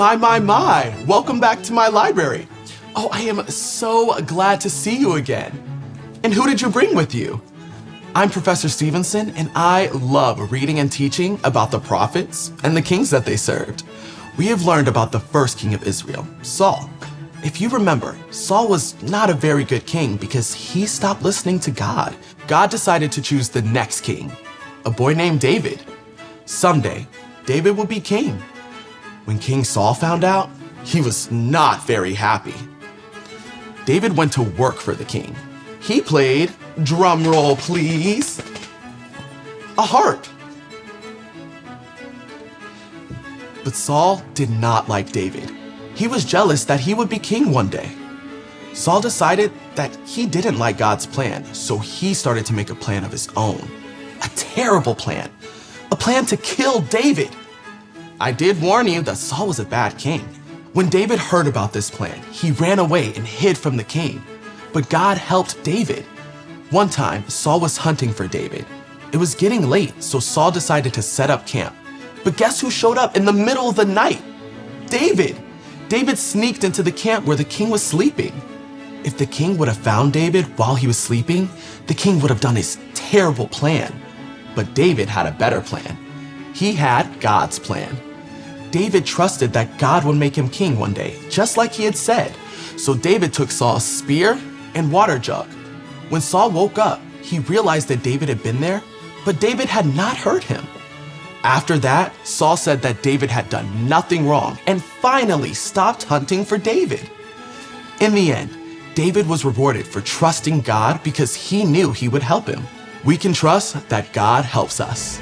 My. Welcome back to my library. Oh, I am so glad to see you again. And who did you bring with you? I'm Professor Stevenson, and I love reading and teaching about the prophets and the kings that they served. We have learned about the first king of Israel, Saul. If you remember, Saul was not a very good king because he stopped listening to God. God decided to choose the next king, a boy named David. Someday, David would be king. When King Saul found out, he was not very happy. David went to work for the king. He played, drum roll please, a harp. But Saul did not like David. He was jealous that he would be king one day. Saul decided that he didn't like God's plan, so he started to make a plan of his own. A terrible plan. A plan to kill David. I did warn you that Saul was a bad king. When David heard about this plan, he ran away and hid from the king. But God helped David. One time, Saul was hunting for David. It was getting late, so Saul decided to set up camp. But guess who showed up in the middle of the night? David. David sneaked into the camp where the king was sleeping. If the king would have found David while he was sleeping, the king would have done his terrible plan. But David had a better plan. He had God's plan. David trusted that God would make him king one day, just like he had said. So David took Saul's spear and water jug. When Saul woke up, he realized that David had been there, but David had not hurt him. After that, Saul said that David had done nothing wrong and finally stopped hunting for David. In the end, David was rewarded for trusting God because he knew he would help him. We can trust that God helps us.